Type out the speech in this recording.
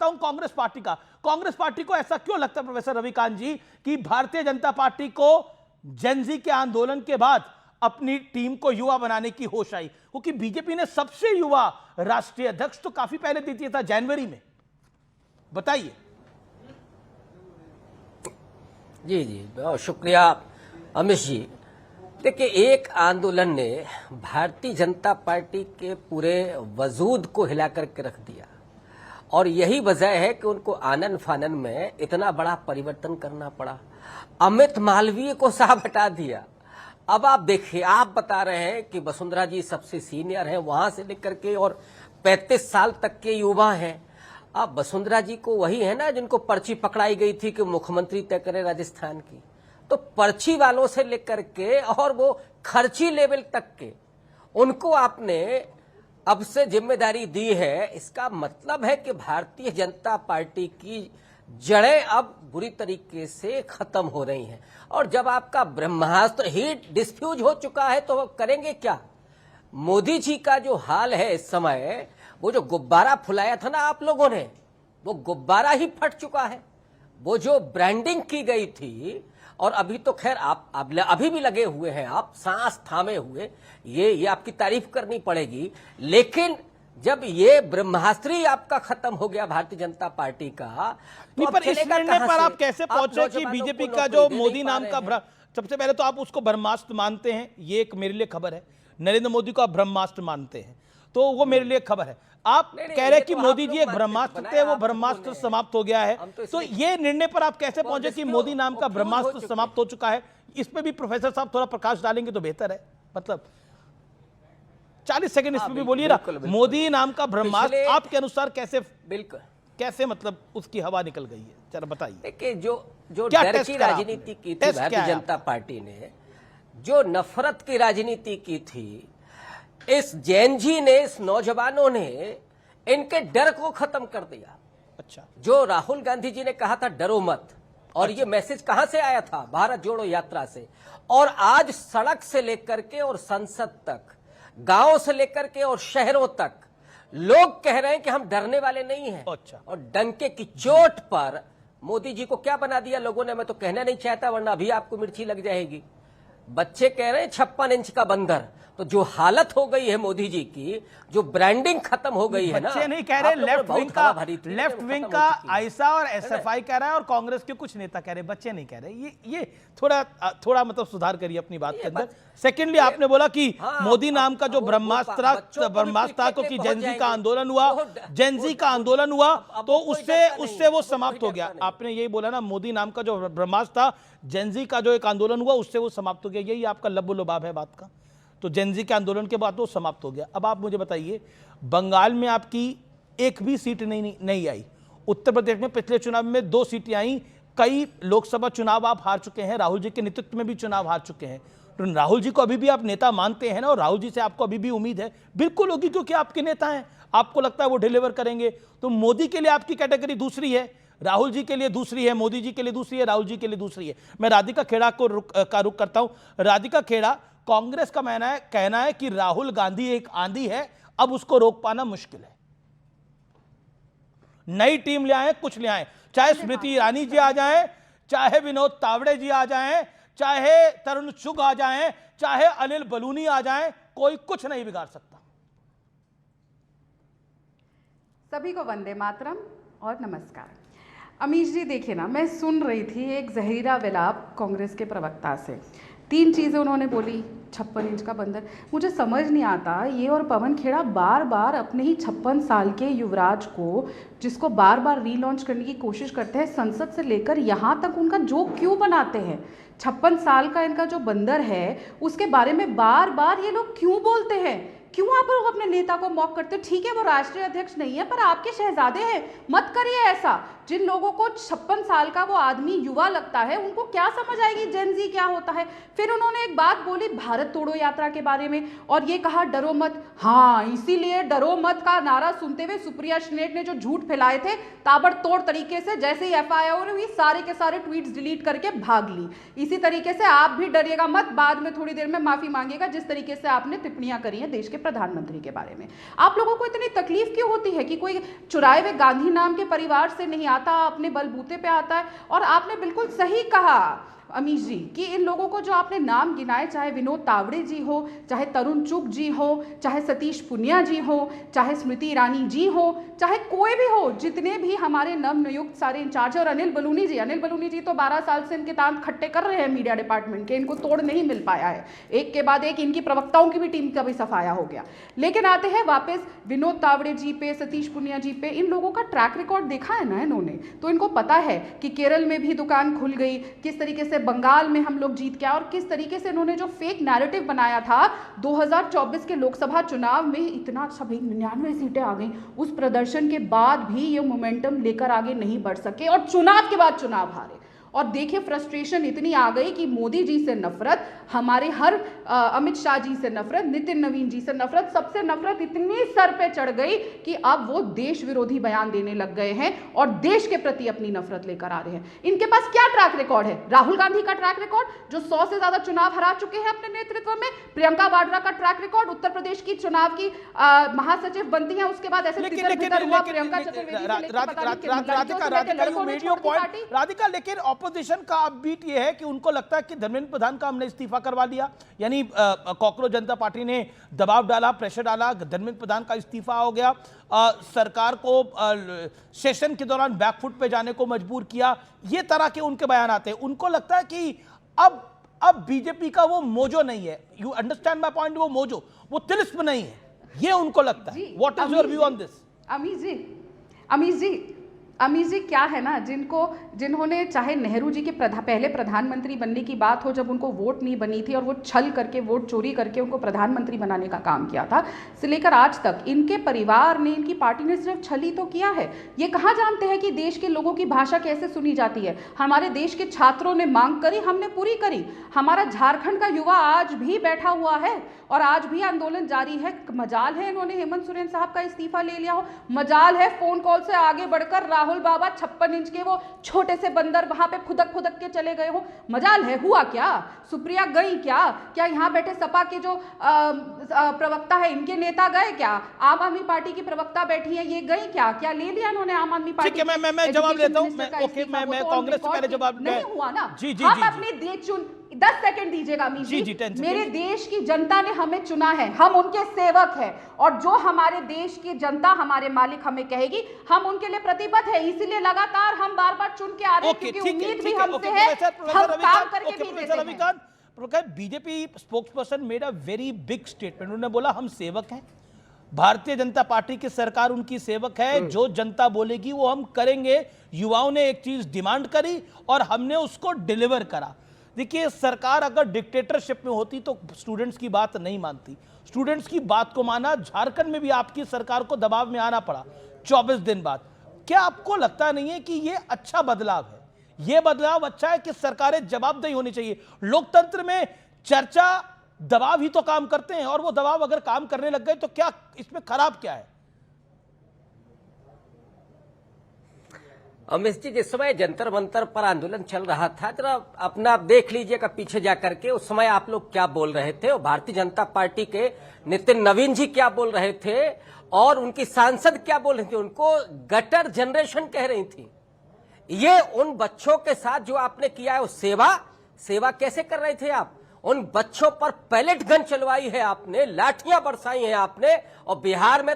हूं कांग्रेस पार्टी का। कांग्रेस पार्टी को ऐसा क्यों लगता है प्रोफेसर रविकांत जी कि भारतीय जनता पार्टी को जेनजी के आंदोलन के बाद अपनी टीम को युवा बनाने की होश आई? क्योंकि बीजेपी ने सबसे युवा राष्ट्रीय अध्यक्ष तो काफी पहले दे दिया था, जनवरी में। बताइए। जी जी, बहुत शुक्रिया अमित जी। देखिए, एक आंदोलन ने भारतीय जनता पार्टी के पूरे वजूद को हिला करके रख दिया और यही वजह है कि उनको आनन फानन में इतना बड़ा परिवर्तन करना पड़ा। अमित मालवीय को साहब हटा दिया। अब आप देखिए, आप बता रहे हैं कि वसुंधरा जी सबसे सीनियर हैं, वहां से लेकर के और 35 साल तक के युवा हैं। अब वसुंधरा जी को वही है ना जिनको पर्ची पकड़ाई गई थी कि मुख्यमंत्री तय करे राजस्थान की, तो पर्ची वालों से लेकर के और वो खर्ची लेवल तक के उनको आपने अब से जिम्मेदारी दी है। इसका मतलब है कि भारतीय जनता पार्टी की जड़ें अब बुरी तरीके से खत्म हो रही हैं। और जब आपका ब्रह्मास्त्र ही डिस्फ्यूज हो चुका है तो करेंगे क्या? मोदी जी का जो हाल है इस समय, वो जो गुब्बारा फुलाया था ना आप लोगों ने, वो गुब्बारा ही फट चुका है। वो जो ब्रांडिंग की गई थी, और अभी तो खैर आप अभी भी लगे हुए हैं, आप सांस थामे हुए, ये आपकी तारीफ करनी पड़ेगी। लेकिन जब ये ब्रह्मास्त्र ही आपका खत्म हो गया भारतीय जनता पार्टी का, नहीं, पर इस निर्णय पर आप कैसे पहुंचे कि बीजेपी का जो मोदी नाम का सबसे पहले तो आप उसको ब्रह्मास्त्र मानते हैं, ये एक मेरे लिए खबर है। नरेंद्र मोदी को आप ब्रह्मास्त्र मानते हैं तो वो मेरे लिए खबर है। आप कह रहे हैं कि मोदी जी एक ब्रह्मास्त्र थे, वो ब्रह्मास्त्र समाप्त हो गया है, तो ये निर्णय पर आप कैसे पहुंचे कि मोदी नाम का ब्रह्मास्त्र समाप्त हो चुका है? इस पे भी प्रोफेसर साहब थोड़ा प्रकाश डालेंगे तो बेहतर है। मतलब 40 सेकंड इसमें भी बोलिए ना। मोदी नाम का ब्रह्मास्त्र आपके अनुसार कैसे, बिल्कुल कैसे, मतलब उसकी हवा निकल गई है, चलो बताइए। कि जो डर की राजनीति की थी भारतीय जनता पार्टी ने, जो नफरत की राजनीति की थी, इस जैन जी ने, इस नौजवानों ने इनके डर को खत्म कर दिया। अच्छा, जो राहुल गांधी जी ने कहा था डरो मत, और ये मैसेज कहां से आया था? भारत जोड़ो यात्रा से। और आज सड़क से लेकर के और संसद तक, गांव से लेकर के और शहरों तक लोग कह रहे हैं कि हम डरने वाले नहीं हैं। अच्छा, और डंके की चोट पर मोदी जी को क्या बना दिया लोगों ने, मैं तो कहना नहीं चाहता वरना अभी आपको मिर्ची लग जाएगी। बच्चे कह रहे हैं 56 इंच का बंदर। तो जो हालत हो गई है मोदी जी की, जो ब्रांडिंग खत्म हो गई है ना, बच्चे नहीं कह रहे, लेफ्ट विंग का आईसा और एसएफआई कह रहा है और कांग्रेस के कुछ नेता कह रहे हैं, बच्चे नहीं कह रहे। ये थोड़ा मतलब सुधार करिए अपनी बात के अंदर। सेकेंडली आपने बोला कि मोदी नाम का जो ब्रह्मास्त्र को कि जेनजी का आंदोलन हुआ, तो उससे वो समाप्त हो गया। आपने यही बोला ना, मोदी नाम का जो ब्रह्मास्त्र था, जेनजी का जो एक आंदोलन हुआ, उससे वो समाप्त हो गया। यही आपका लब्बो लुबाब है बात का। तो जेनजी के आंदोलन के बाद वो समाप्त हो गया। अब आप मुझे बताइए, बंगाल में आपकी एक भी सीट नहीं आई। उत्तर प्रदेश में पिछले चुनाव में 2 सीटें आई। कई लोकसभा चुनाव आप हार चुके हैं, राहुल जी के नेतृत्व में भी चुनाव हार चुके हैं। तो राहुल जी को अभी भी आप नेता मानते हैं ना? और राहुल जी से आपको अभी भी उम्मीद है? बिल्कुल होगी, क्योंकि आपके नेता हैं, आपको लगता है वो डिलीवर करेंगे। तो मोदी के लिए आपकी कैटेगरी दूसरी है, राहुल जी के लिए दूसरी है, मोदी जी के लिए दूसरी है, राहुल जी के लिए दूसरी है। मैं राधिका खेड़ा को रुख करता हूं। राधिका खेड़ा, कांग्रेस का कहना है कि राहुल गांधी एक आंधी है, अब उसको रोक पाना मुश्किल है। नई टीम ले आए, कुछ ले आए, चाहे स्मृति ईरानी जी आ जाएं, चाहे विनोद तावड़े जी आ जाएं, चाहे तरुण चुग आ जाएं, चाहे अनिल बलूनी आ जाएं, कोई कुछ नहीं बिगाड़ सकता। सभी को वंदे मातरम और नमस्कार। अमीश जी, देखिए ना, मैं सुन रही थी एक जहीरा विलाप कांग्रेस के प्रवक्ता से। 3 चीज़ें उन्होंने बोली, 56 इंच का बंदर। मुझे समझ नहीं आता, ये और पवन खेड़ा बार बार अपने ही 56 साल के युवराज को, जिसको बार बार रीलॉन्च करने की कोशिश करते हैं, संसद से लेकर यहाँ तक उनका जोक क्यों बनाते हैं? 56 साल का इनका जो बंदर है, उसके बारे में बार बार ये लोग क्यों बोलते हैं? क्यों आप लोग अपने नेता को मॉक करते हो? ठीक है, वो राष्ट्रीय अध्यक्ष नहीं है, पर आपके शहजादे हैं, मत करिए ऐसा। जिन लोगों को 56 साल का वो आदमी युवा लगता है, उनको क्या समझ आएगी जेनजी क्या होता है? फिर उन्होंने एक बात बोली भारत तोड़ो यात्रा के बारे में, और ये कहा डरो मत। हाँ, इसीलिए डरो मत का नारा सुनते हुए सुप्रिया श्रीनेट ने जो झूठ फैलाए थे, ताबड़तोड़ तरीके से जैसे ही एफआईआर हुई, सारे के सारे ट्वीट्स डिलीट करके भाग ली। इसी तरीके से आप भी डरिएगा मत, बाद में थोड़ी देर में माफी मांगिएगा जिस तरीके से आपने टिप्पणियां करी हैं देश के प्रधानमंत्री के बारे में। आप लोगों को इतनी तकलीफ क्यों होती है कि कोई चुराए हुए गांधी नाम के परिवार से नहीं आता, अपने बलबूते पे आता है। और आपने बिल्कुल सही कहा अमीश जी कि इन लोगों को जो आपने नाम गिनाए, चाहे विनोद तावड़े जी हो, चाहे तरुण चुग जी हो, चाहे सतीश पुनिया जी हो, चाहे स्मृति ईरानी जी हो, चाहे कोई भी हो, जितने भी हमारे नवनियुक्त सारे इंचार्ज है, और अनिल बलूनी जी तो 12 साल से इनके दांत खट्टे कर रहे हैं मीडिया डिपार्टमेंट के, इनको तोड़ नहीं मिल पाया है। एक के बाद एक इनकी प्रवक्ताओं की भी टीम का भी सफाया हो गया। लेकिन आते हैं वापस विनोद तावड़े जी पे, सतीश पुनिया जी पे। इन लोगों का ट्रैक रिकॉर्ड देखा है ना इन्होंने, तो इनको पता है कि केरल में भी दुकान खुल गई, किस तरीके से बंगाल में हम लोग जीत के, और किस तरीके से इन्होंने जो फेक नैरेटिव बनाया था 2024 के लोकसभा चुनाव में, इतना अच्छा भाई 99 सीटें आ गई, उस प्रदर्शन के बाद भी ये मोमेंटम लेकर आगे नहीं बढ़ सके और चुनाव के बाद चुनाव हारे। और देखिए फ्रस्ट्रेशन इतनी आ गई कि मोदी जी से नफरत, हमारे हर अमित शाह जी से नफरत, नितिन नवीन जी से नफरत, सबसे नफरत इतनी सर पे चढ़ गई कि अब वो देश विरोधी बयान देने लग गए हैं और देश के प्रति अपनी नफरत लेकर आ रहे हैं। इनके पास क्या ट्रैक रिकॉर्ड है? राहुल गांधी का ट्रैक रिकॉर्ड, जो 100 से ज्यादा चुनाव हरा चुके हैं अपने नेतृत्व में। प्रियंका वाड्रा का ट्रैक रिकॉर्ड, उत्तर प्रदेश की चुनाव की महासचिव बनती है, उसके बाद ऐसे लेकिन ऑपोजिशन का अपबीट ये है कि उनको लगता है कि धर्मेंद्र प्रधान का हमने इस्तीफा करवा दिया, यानी कॉकरोच जनता पार्टी ने दबाव डाला, प्रेशर डाला, धर्मेंद्र प्रधान का इस्तीफा हो गया, सरकार को सेशन के दौरान बैकफुट पे जाने को मजबूर किया। ये तरह के उनके बयान आते हैं। उनको लगता है कि अब बीजेपी का वो मोजो नहीं है। You understand my point? वो मोजो, वो तिलिस्म नहीं है, ये उनको लगता है। What is your view on this? Amish ji क्या है ना, जिन्होंने चाहे नेहरू जी के पहले प्रधानमंत्री बनने की बात हो, जब उनको वोट नहीं बनी थी और वो छल करके, वोट चोरी करके उनको प्रधानमंत्री बनाने का काम किया था, से लेकर आज तक इनके परिवार ने, इनकी पार्टी ने सिर्फ छल ही तो किया है। ये कहाँ जानते हैं कि देश के लोगों की भाषा कैसे सुनी जाती है? हमारे देश के छात्रों ने मांग करी, हमने पूरी करी। हमारा झारखंड का युवा आज भी बैठा हुआ है और आज भी आंदोलन जारी है। मजाल है इन्होंने हेमंत सोरेन साहब का इस्तीफा ले लिया हो, मजाल है फोन कॉल से आगे बढ़कर राहुल बाबा 56 इंच के वो छोटे से बंदर वहां पे खुदक के चले गए हो, मजाल है। हुआ क्या? सुप्रिया गई क्या यहाँ बैठे सपा के जो प्रवक्ता है, इनके नेता गए क्या? आम आदमी पार्टी की प्रवक्ता बैठी है, ये गई क्या ले लिया इन्होंने आम आदमी पार्टी? ठीक है, मैं जवाब लेता हूं। मैं कांग्रेस से पहले जवाब नहीं हुआ ना। जी हम अपने देश 10 सेकंड दीजिएगा अमीश जी। मेरे देश की जनता ने हमें चुना है, हम उनके सेवक हैं, और जो हमारे देश की जनता, हमारे मालिक हमें कहेगी, हम उनके लिए प्रतिबद्ध है। इसीलिए लगातार हम बार-बार चुन के आ रहे हैं, क्योंकि उम्मीद भी हमसे है, हम काम करके भी देते हैं। BJP spokesperson made a very big statement. उन्होंने बोला हम सेवक हैं, भारतीय जनता पार्टी की सरकार उनकी सेवक है, जो जनता बोलेगी वो हम करेंगे। युवाओं ने एक चीज डिमांड करी और हमने उसको डिलीवर करा। देखिए, सरकार अगर डिक्टेटरशिप में होती तो स्टूडेंट्स की बात नहीं मानती, स्टूडेंट्स की बात को माना। झारखंड में भी आपकी सरकार को दबाव में आना पड़ा 24 दिन बाद। क्या आपको लगता नहीं है कि ये अच्छा बदलाव है? ये बदलाव अच्छा है कि सरकारें जवाबदेही होनी चाहिए। लोकतंत्र में चर्चा, दबाव ही तो काम करते हैं, और वो दबाव अगर काम करने लग गए तो क्या इसमें खराब क्या है? अमित जी, जिस समय जंतर मंतर पर आंदोलन चल रहा था, जरा अपना आप देख लीजिएगा पीछे जाकर के, उस समय आप लोग क्या बोल रहे थे, और भारतीय जनता पार्टी के नितिन नवीन जी क्या बोल रहे थे, और उनकी सांसद क्या बोल रही थी। उनको गटर जनरेशन कह रही थी। ये उन बच्चों के साथ जो आपने किया है, वो सेवा कैसे कर रहे थे आप? उन बच्चों पर पैलेट गन चलवाई है आपने, लाठियां बरसाई हैं आपने, और बिहार में तो